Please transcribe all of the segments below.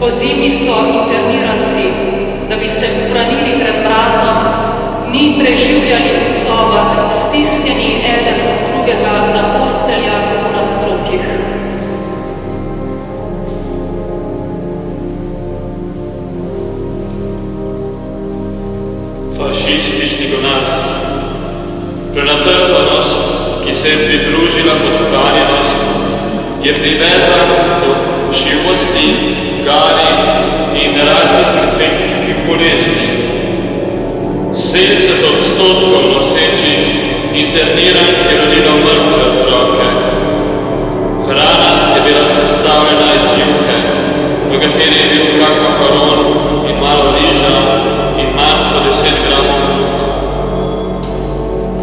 Pozimi so interniranci, da bi se ubranili pred mrazom, mi preživljali v sobah, stisnjeni eden od drugega na posteljah v nadstropjih. Fašistični gonec. Prenatrpanost, ki se je pridružila podhranjenost, je privedla do ušivosti, gari in raznih infekcijskih bolezni. 70% nosečih internirank je rodilo mrtve otroke. Hrana je bila sestavljena iz juhe, v kateri je bil kak makaron in malo riža in manj po 10 gramov kruha.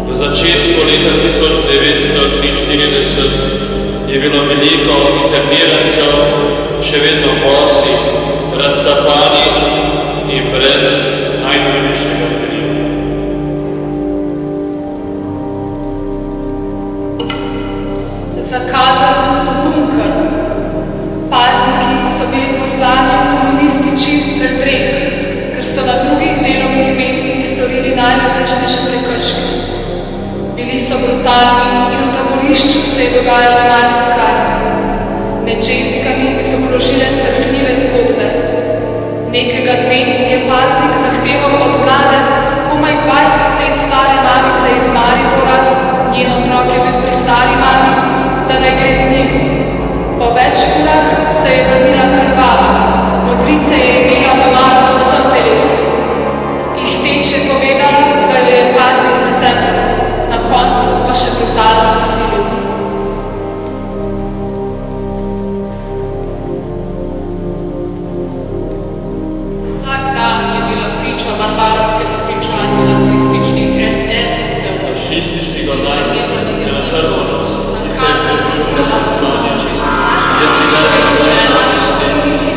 V začetku leta 1943 je bilo veliko internirancev še vedno bosi, razcapani in brez najnujnejšega kriva. Zakazan bunker. Pazniki so bili poslani v komunistični pretrek, ker so na drugih delovnih mestih storili najrazličnejše prekrške. Bili so brutalni in v taborišču se je dogajalo marsikaj. Med ženskami so krožile srhljive zgodbe. Nekega dne je paznik zahteval od mlade, komaj 20 let stare mamice iz Maribora, njen otrok je bil pri stari mami, da naj gre z njim. Po več urah se je vrnila krvava, modrice je imela doma po vsem telesu. Ihteč je povedala, da jo je paznik pretepel, na koncu pa še brutalno posilil. Vsak dan je bila priča barbarskega pričanja nacističnih SS-cev. Fašistični gonec je natrpanost, ki se je pridružila podhranjenost, je privedla do ušivosti, gari in raznih infekcijskih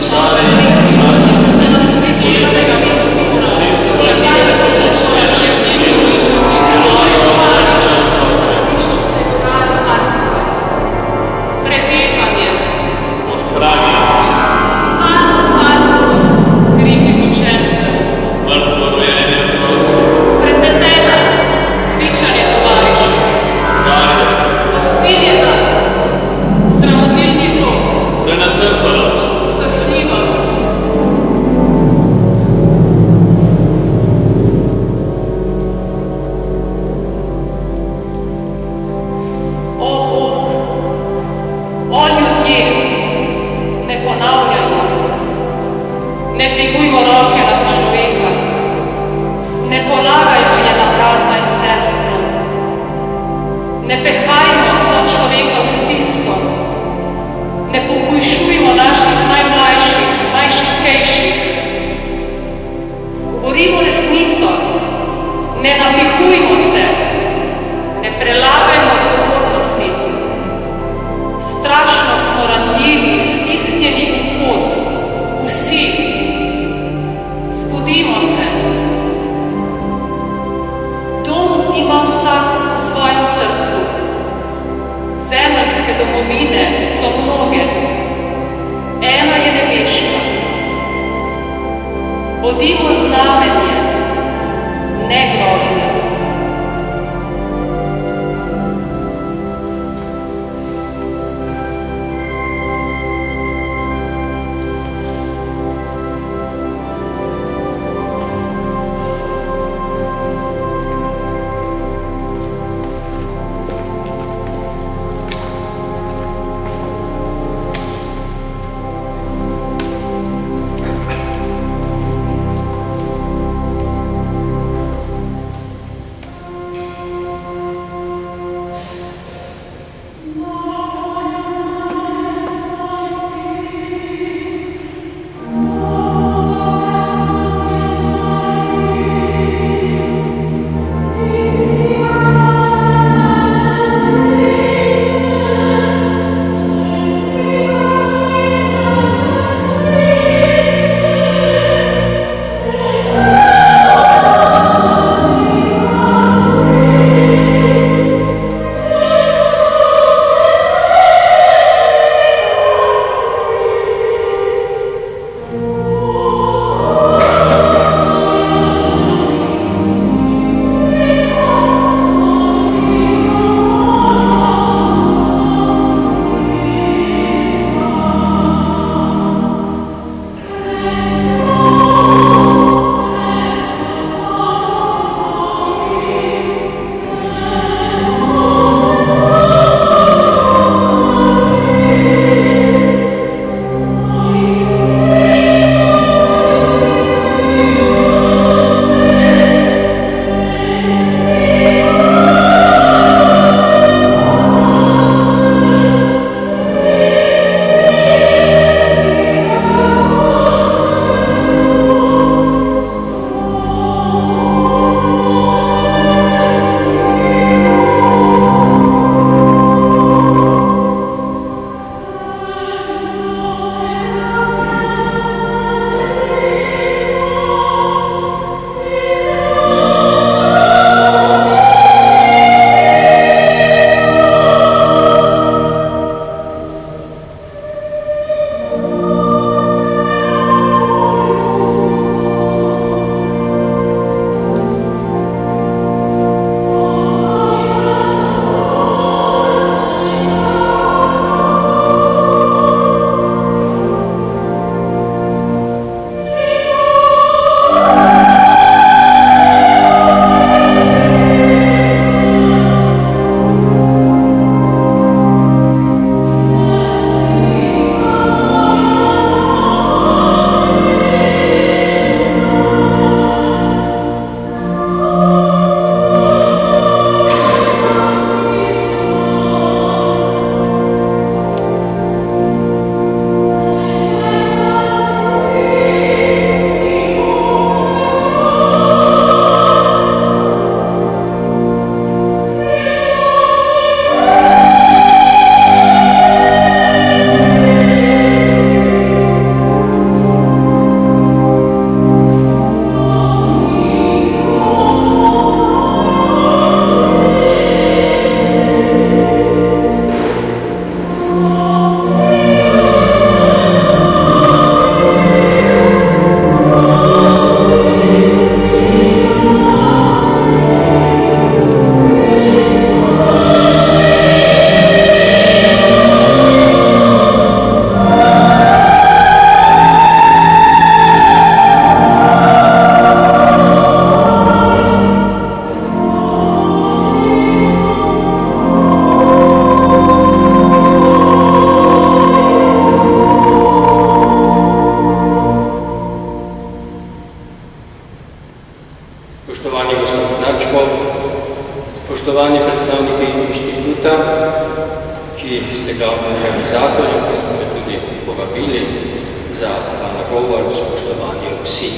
vsi.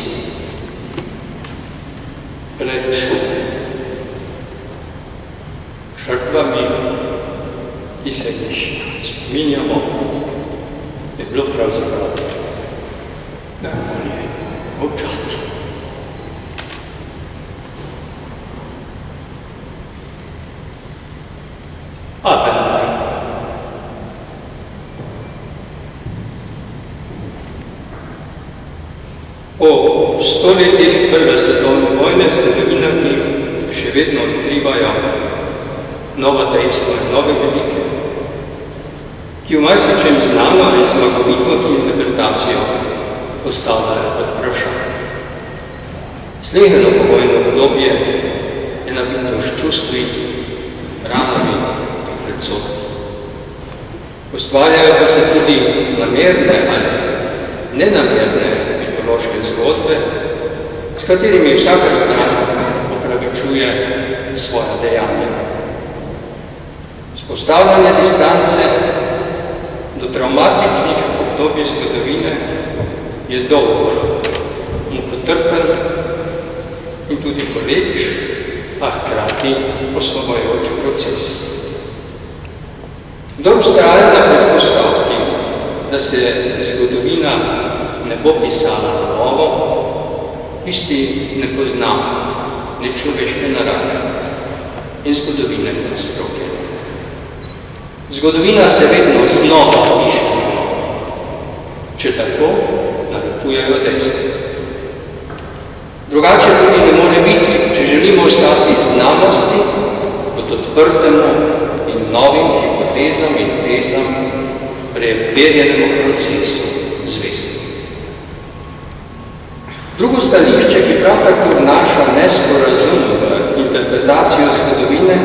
Pred žrtvami, ki se jih spominjamo, je bilo pravzaprav najbolje občati. A vendar, po 100 letih prve svetovne vojne zgodovinarji še vedno odkrivajo nova dejstva in nove velike, ki v marsičem znano ali zmagovito interpretacijo postavljajo pod vprašanje. Sleherno povojno obdobje je nabito s čustvi, ranami in predsodki. Ustvarjajo pa se tudi namerne ali nenamerne mitološke zgodbe, s katerimi vsaka stran opravičuje svoja dejanja. Vzpostavljanje distance do traumatičnih obdobij zgodovine je dolg, mukotrpen in tudi boleč, a hkrati osvobojoč proces. Kdor vztraja na predpostavki, da se zgodovina ne bo pisala na novo, tisti ne pozna nečloveške narave in zgodovine kot stroke. Zgodovina se vedno znova piše na novo, če tako narekujejo dejstva. Drugače tudi ne more biti, če želimo ostati znanosti kot odprtemu in novim hipotezam in tezam preverjenemu procesu zvesti. Drugo stališče, ki prav tako vnaša nesporazum v interpretacijo zgodovine,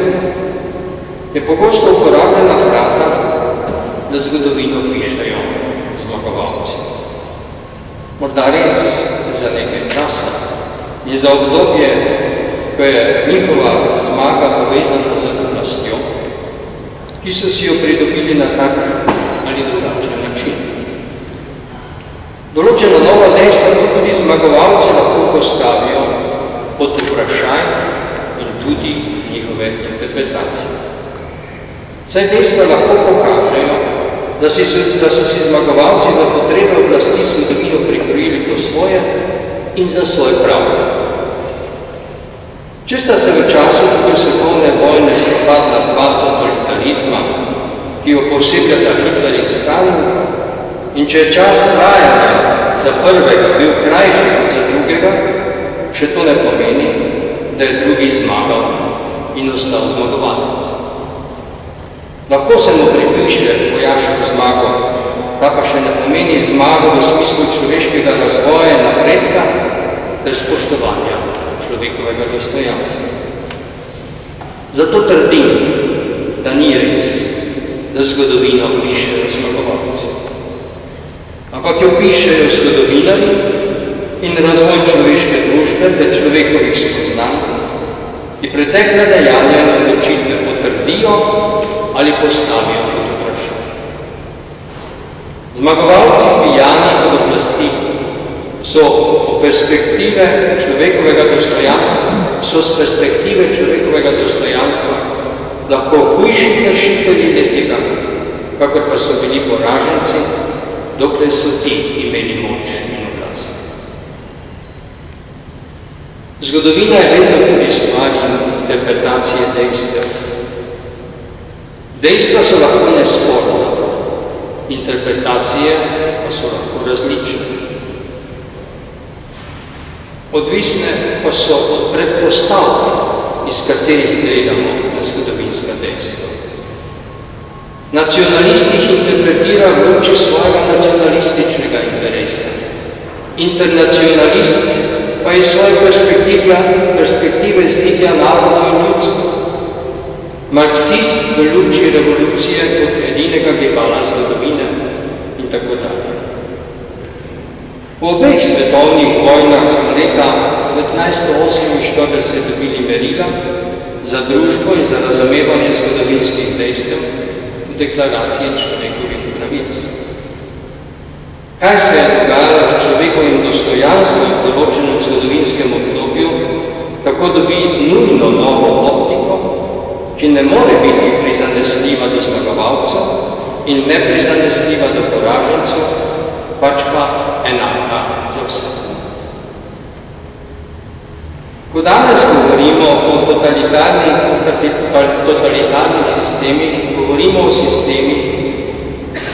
je pogosto uporabljena fraza, da zgodovino pišejo zmagovalci. Morda res za nekaj časa je za obdobje, ko je njihova zmaga povezana z oblastjo, ki so si jo pridobili na tak ali drugačen način. Določena nova dejstva tudi zmagovalci lahko postavijo pod vprašaj in tudi njihove interpretacije. Saj dejstva lahko pokažejo, da so si zmagovalci za potrebe oblasti zgodovino prikrojili po svoje in za svoj prav. Če sta se v času druge svetovne vojne spopadla dva totalitarizma, ki jo posebljata Hitler in Stalin, in če je čas trajanja za prvega bil krajši kot za drugega, še to ne pomeni, da je drugi zmagal in ostal zmagovalec. Lahko se mu pripiše vojaško zmago, ta pa še ne pomeni zmago v smislu človeškega razvoja in napredka ter spoštovanja človekovega dostojanstva. Zato trdim, da ni res, da zgodovino pišejo zmagovalci. Ampak jo pišejo zgodovinarji in razvoj človeške družbe ter človekovih spoznanj, ki pretekle dejanja in odločitve potrdijo ali postavijo pod vprašanje. Zmagovalci pijani od oblasti so perspektive človekovega dostojanstva lahko hujši kršitelji letega, kakor pa so bili poraženci, dokler so ti imeli moč in oblast. Zgodovina je vedno tudi stvar interpretacije dejstev. Dejstva so lahko nesporna, interpretacije pa so lahko različne. Odvisne pa so od predpostavk, iz katerih gledamo na zgodovinska dejstva. Nacionalist jih interpretira v luči svojega nacionalističnega interesa. Internacionalist pa iz svoje perspektive zlitja narodov in ljudstva. Marksist v luči revolucije kot edinega gibala zgodovine in tako dalje. Po obeh svetovnih vojnah smo leta 1948 dobili merila za družbo in za razumevanje zgodovinskih dejstev v deklaraciji človekovih pravic. Kaj se je dogajalo s človekovim dostojanstvom v določenem zgodovinskem obdobju, kako dobi nujno novo optiko, ki ne more biti prizanesljiva do zmagovalcev in neprizanesljiva do poražencev, pač pa enaka za vse. Ko danes govorimo o totalitarnih sistemih, govorimo o sistemih,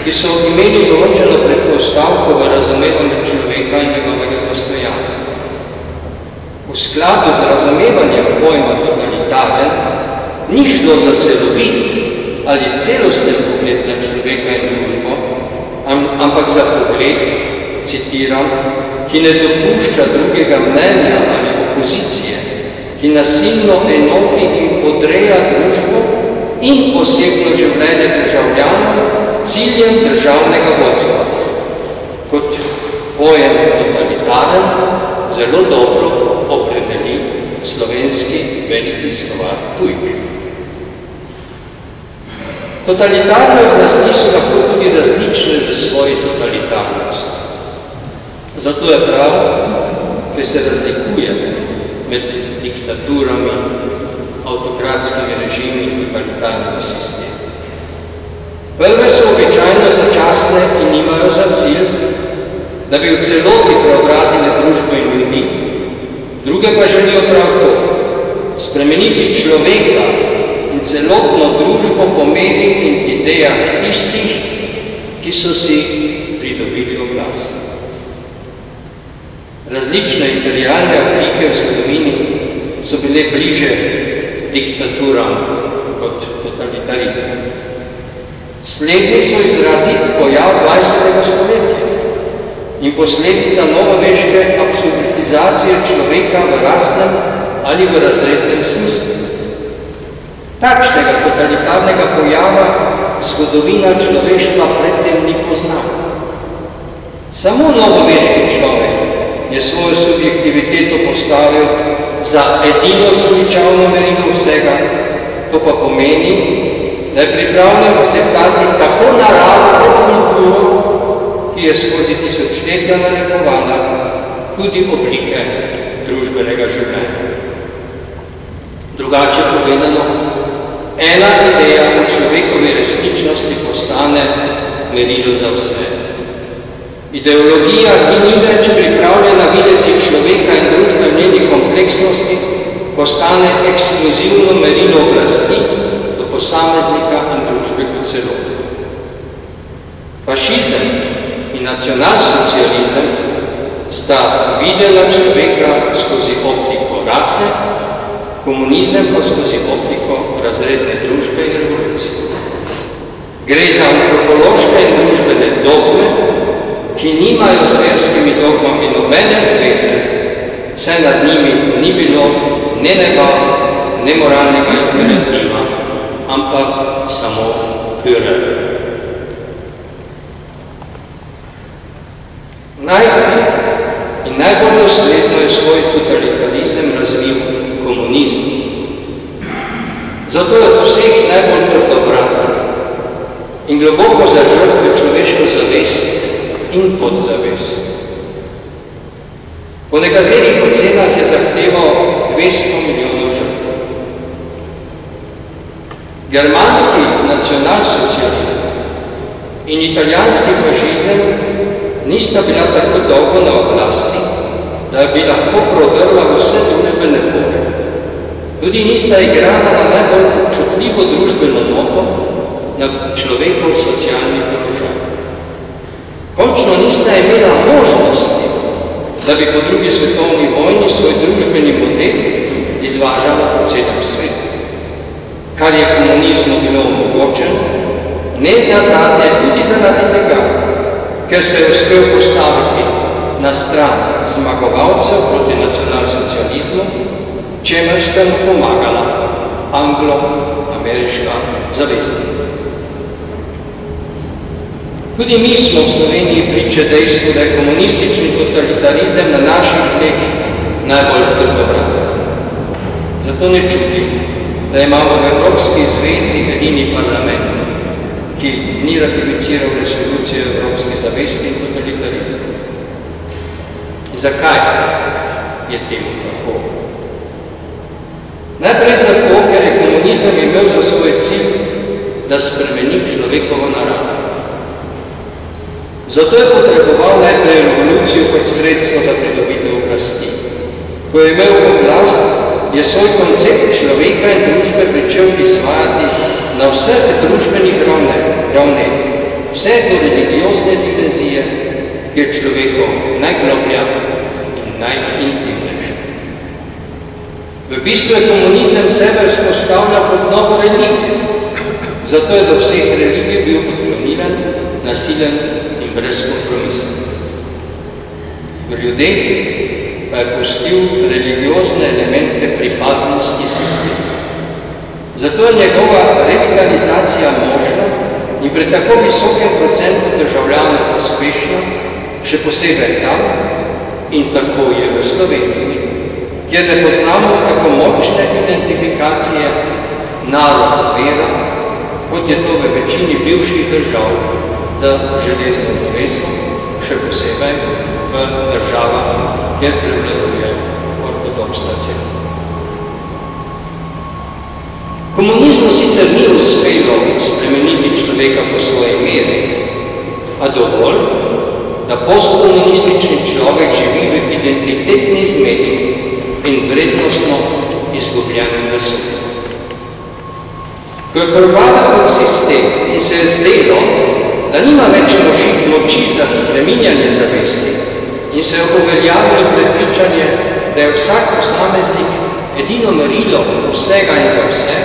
ki so imeli določeno predpostavko v razumevanju človeka in njegovega dostojanstva. V skladu z razumevanjem pojma totalitaren ni šlo za celovit ali celosten pogled na človeka in družbo, ampak za pogled, citiram, ki ne dopušča drugega mnenja ali opozicije, ki nasilno enoti in podreja družbo in osebno življenje državljanov ciljem državnega vodstva. Kot pojem totalitaren zelo dobro opredeli slovenski veliki slovar Tujk. Totalitarne oblasti so lahko tudi različne v svoji totalitarnosti. Zato je prav, če se razlikuje med diktaturami, avtokratskimi režimi in totalitarnimi sistemi. Prve so običajno začasne in nimajo za cilj, da bi v celoti preobrazile družbo in ljudi, druge pa želijo prav to, spremeniti človeka in celotno družbo po medijih in idejah tistih, ki so si pridobili oblast. Različne imperialne oblike v zgodovini so bile bliže diktaturam kot totalitarizmu. Slednji so izrazit pojav 20. stoletja in posledica novoveške absolutizacije človeka v rasnem ali v razrednem smislu. Takšnega totalitarnega pojava zgodovina človeštva predtem ni poznala. Samo novoveški človek je svojo subjektiviteto postavil za edino zveličavno merilo vsega, to pa pomeni, da je pripravljen poteptati tako naravo kot kulturo, ki je skozi tisočletja narekovala tudi oblike družbenega življenja. Drugače povedano, ena ideja o človekovi resničnosti postane merilo za vse. Ideologija, ki ni več pripravljena videti človeka in družbe v njeni kompleksnosti, postane ekskluzivno merilo oblasti do posameznika in družbe kot celote. Fašizem in nacionalsocializem sta videla človeka skozi optiko rase, komunizem pa skozi optiko razredne družbe in revolucije. Gre za antropološke in družbene dogme, ki nimajo s verskimi dogmami nobene zveze, saj nad njimi ni bilo ne neba, ne moralnega imperativa, ampak samo Führer. Najprej in najbolj dosledno je svoj totalitarizem razvil komunizem. Zato je od vseh najbolj trdovraten in globoko zažrt v človeško zavest in podzavest. Po nekaterih ocenah je zahteval 200 milijonov žrtev. Germanski nacionalsocializem in italijanski fašizem nista bila tako dolgo na oblasti, da bi lahko prodrla vse družbene pore. Tudi nista igrala na najbolj občutljivo družbeno noto na človekov socialni položaj. Končno nista imela možnosti, da bi po drugi svetovni vojni svoj družbeni model izvažala po celem svetu. Kar je komunizmu bilo omogočeno, ne nazadnje tudi zaradi tega, ker se je uspel postaviti na stran zmagovalcev proti nacionalsocializmu, čemer sta mu pomagala anglo-ameriška zaveznika. Tudi mi smo v Sloveniji priče dejstvu, da je komunistični totalitarizem na naših tleh najbolj trdovraten. Zato ne čudi, da imamo v Evropski zvezi edini parlament, ki ni ratificiral resolucije Evropske zavesti in totalitarizma. Zakaj je temu tako? Najprej zato, ker je komunizem imel za svoj cilj, da spremeni človekovo naravo. Zato je potreboval najprej revolucijo kot sredstvo za pridobitev oblasti. Ko je imel oblast, je svoj koncept človeka in družbe pričel izvajati na vseh družbenih ravneh, vse do religiozne dimenzije, ki je človekov najgloblja in najintimnejša. V bistvu je komunizem sebe vzpostavljal kot novo religijo, zato je do vseh religij bil odklonilen, nasilen in brez kompromisa. V ljudeh pa je pustil religiozne elemente pripadnosti sistemu. Zato je njegova revitalizacija možna in pri tako visokem procentu državljanov uspešna, še posebej tam in tako je v Sloveniji, kjer ne poznamo tako močne identifikacije narod vera, kot je to v večini bivših držav za železno zaveso, še posebej v državah, kjer prevladuje ortodoksna cerkev. Komunizmu sicer ni uspelo spremeniti človeka po svoji meri, a dovolj, da postkomunistični človek živi v identitetni zmedi in vrednostno izgubljenem vesolju. Ko je propadal kot sistem in se je zdelo, da nima več moči za spreminjanje zavesti in se je uveljavilo prepričanje, da je vsak posameznik edino merilo vsega in za vse,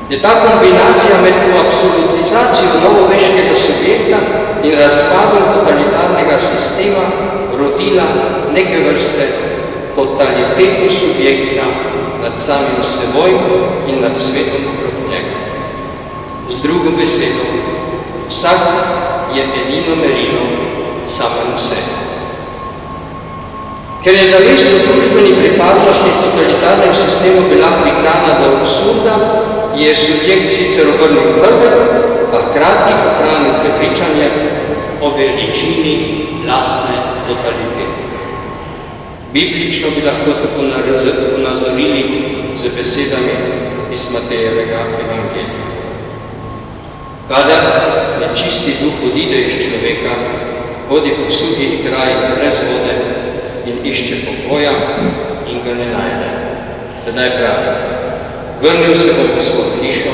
je ta kombinacija med absolutizacijo novoveškega subjekta in razpadom totalitarnega sistema rodila neke vrste totalitetu subjekta nad samim seboj in nad svetom okrog njega. Z drugo besedo, vsak je edino merilo samemu sebi. Ker je zavest o družbeni pripadnosti v totalitarnem sistemu bila prihrana do absurda, je subjekt sicer obrnil hrbet, a hkrati ohranil prepričanje o veličini lastne totalitete. Biblično bi lahko tako nazorili z besedami iz Matejevega evangelija. Kadar nečisti duh odide iz človeka, hodi po suhih krajih brez vode in išče pokoja in ga ne najde. Tedaj pravi, vrnil se bo po svojo hišo,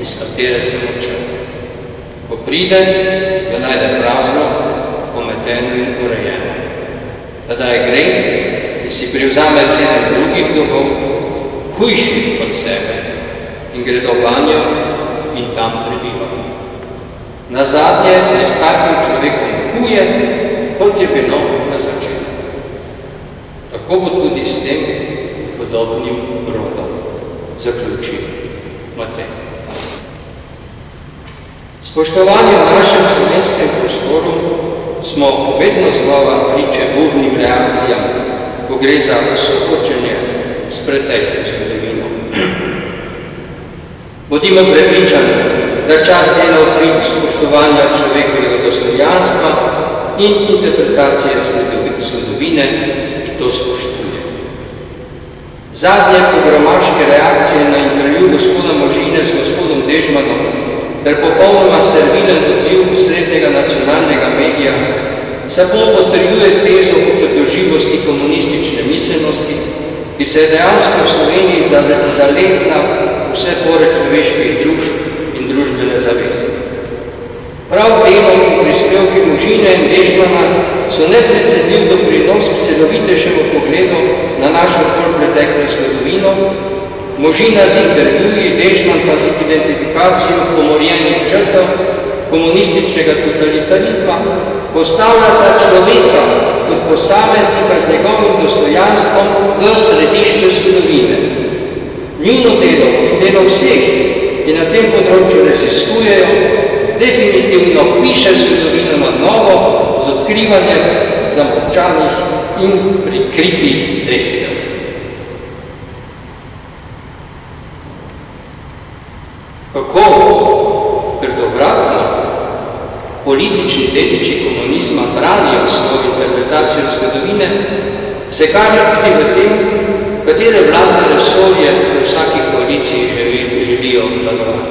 iz katere se odšel. Ko pride, ga najde prazno, pometeno in urejeno. Tedaj gre in si privzame 7 drugih duhov, hujših od sebe, in gre do vanjo in tam prebiva. Nazadnje je s takim človekom huje, kot je bilo na začetku. Tako bo tudi s tem podobnim rodom, zaključi Matej. Spoštovanje v našem slovenskem prostoru smo vedno znova priče burnim reakcijam, ko gre za soočenje s preteklo zgodovino. Bodimo prepričani, da čas dela v prid spoštovanja človekovega dostojanstva in interpretacije zgodovine in to spoštuje. Zadnje pogromaške reakcije na intervju gospoda Možine s gospodom Dežmanom ter popolnoma servilen odziv srednjega nacionalnega medija samo potrjuje tezo o trdoživosti komunistične miselnosti, ki se je dejansko v Sloveniji zalezla vse pore človeških družb in družbene zavesti. Prav delo in prispevki Možine in Dežmana so neprecenljiv doprinos k celovitejšemu pogledu na našo bolj preteklo zgodovino, Možina z intervjuji, Dežman pa z identifikacijo pomorjenih žrtev komunističnega totalitarizma postavljata človeka kot posameznika z njegovim dostojanstvom v središče zgodovine. Njuno delo in delo vseh, ki na tem področju raziskujejo, definitivno piše zgodovino na novo z odkrivanjem zamolčanih in prikritih dejstev. Kako trdovratno politični dediči komunizma branijo svojo interpretacijo zgodovine, se kaže tudi v tem, katere vladne resorje v vsaki koaliciji želijo obvladovati.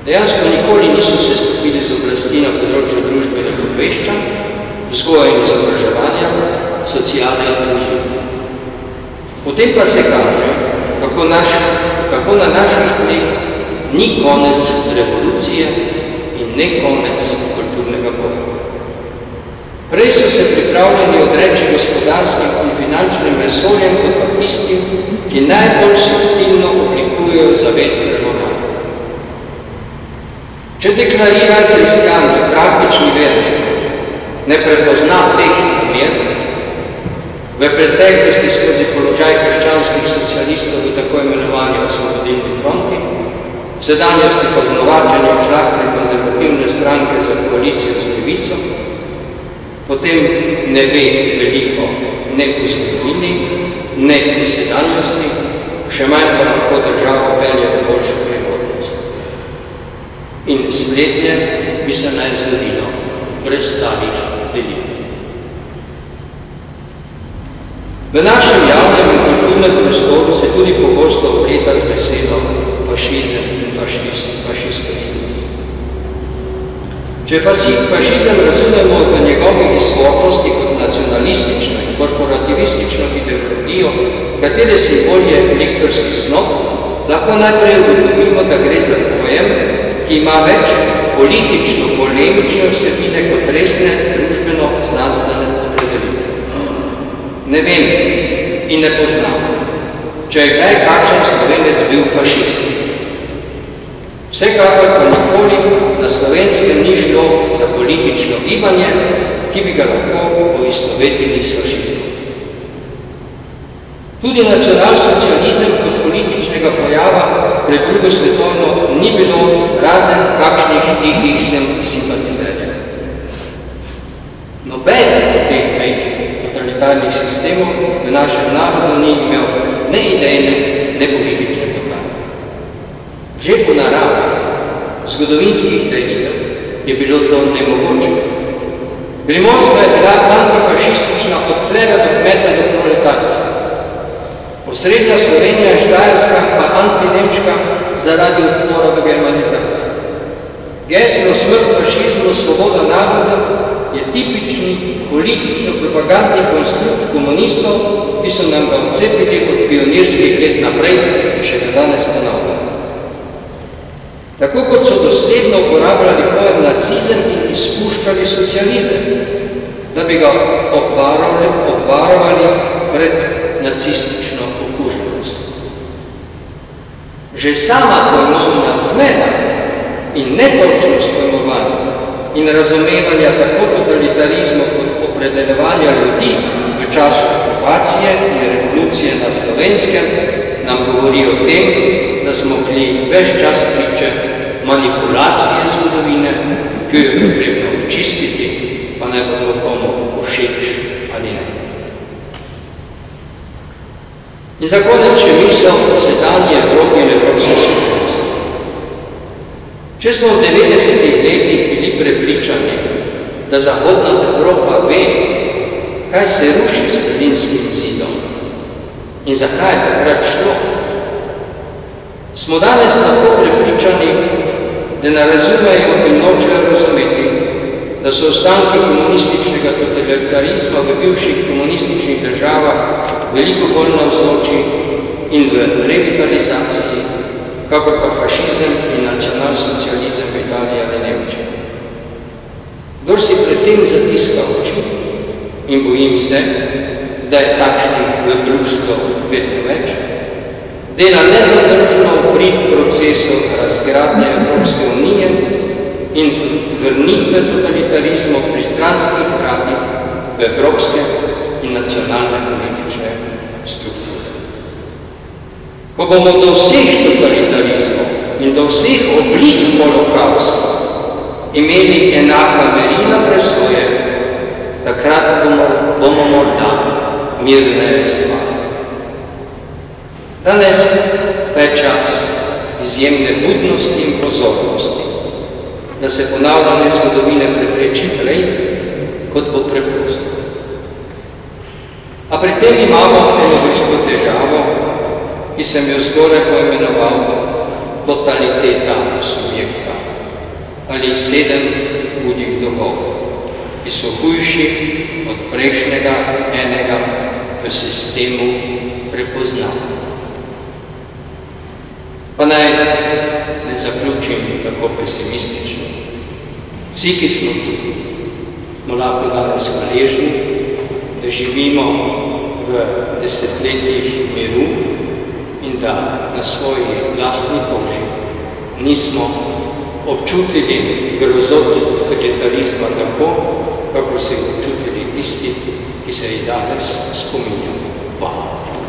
Dejansko nikoli niso se stopili z oblasti na področju družbenih obveščanj, vzgoje in izobraževanja, socialne in družine. Potem pa se kaže, kako na naših tleh ni konec revolucije in ne konec kulturnega boja. Prej so se pripravljeni odreči gospodarskim in finančnim resorjem kot pa tistim, ki najbolj subtilno oblikujejo zavest državljanov. Če deklariran kristjan in praktični vernik ne prepozna teh primer, v preteklosti skozi položaj krščanskih socialistov v tako imenovani osvobodilni fronti, v sedanjosti pa z novačenjem žlahtne konzervativne stranke za koalicijo z levico, potem ne ve veliko ne v zgodovini, ne v sedanjosti, še manj pa lahko državo pelje v boljšo prihodnost. In slednje bi se naj zgodilo brez starih delitev. V našem javnem in kulturnem prostoru se tudi pogosto opleta z besedo fašizem in fašistoidnost. Če fašizem razumemo v njegovi izvornosti kot nacionalistično in korporativistično ideologijo, katere simbol je lektorski snop, lahko najprej ugotovimo, da gre za pojem, ki ima več politično-polemične vsebine kot resne družbeno-znanstvene opredelitve. Ne vem in ne poznam, če je kdaj kakšen Slovenec bil fašist. Vsekakor pa nikoli na Slovenskem ni šlo za politično gibanje, ki bi ga lahko poistovetili s fašizmom. Tudi nacionalsocializem kot političnega pojava pred drugo svetovno ni bilo razen kakšnih tihih simpatizerjev. Noben od teh dveh totalitarnih sistemov v našem narodu ni imel ne idejne, ne politične programe. Že po naravi zgodovinskih dejstev je bilo to nemogoče. Primorska je bila antifašistična od klega do kmeta do proletarca. Osrednja Slovenija in Štajerska pa antinemška zaradi odpora v germanizaciji. Geslo smrt fašizmu, svoboda naroda je tipični politično-propagandni konstrukt komunistov, ki so nam ga odcepili od pionirskih let naprej in še ga danes ponavljajo. Tako kot so dosledno uporabljali pojem nacizem in izpuščali socializem, da bi ga obvarovali pred nacistično okuženost. Že sama pojmovna zmeda in netočnost pojmovanja in razumevanja tako totalitarizma kot opredeljevanja ljudi v času okupacije in revolucije na Slovenskem nam govori o tem, da smo bili ves čas priče manipulacije zgodovine, ki jo je potrebno očistiti, pa naj bo to komu všeč ali ne. In za konec še misel o sedanji Evropi in evropski skupnosti. Če smo v 90-ih letih bili prepričani, da Zahodna Evropa ve, kaj se ruši s Berlinskim zidom in zakaj je takrat šlo, smo danes tako prepričani, da ne razumejo in nočejo razumeti, da so ostanki komunističnega totalitarizma v bivših komunističnih državah veliko bolj navzoči in v revitalizaciji, kakor pa fašizem in nacionalsocializem v Italiji ali Nemčiji. Kdor si pred tem zatiska oči in bojim se, da je takšnih v društvu vedno več, dela nezadržno v prid procesu razgradnje Evropske unije in vrnitve totalitarizma v pristranskih kratih v evropske in nacionalne politične strukture. Ko bomo do vseh totalitarizmov in do vseh oblik holokausta imeli enaka merila presoje, takrat bomo morda mirneje stvari. Danes pa je čas izjemne budnosti in pozornosti, da se ponavljanje zgodovine prepreči prej, kot bo preprosto. A pri tem imamo eno veliko težavo, ki sem jo zgoraj poimenoval totaliteta subjekta ali 7 hudih duhov, ki so hujši od prejšnjega enega v sistemu prepoznava. Pa naj ne zaključim tako pesimistično. Vsi, ki smo tukaj, smo lahko danes hvaležni, da živimo v desetletjih miru in da na svoji lastni koži nismo občutili grozot totalitarizma tako, kako se jih občutili tisti, ki se jih danes spominjamo. Hvala.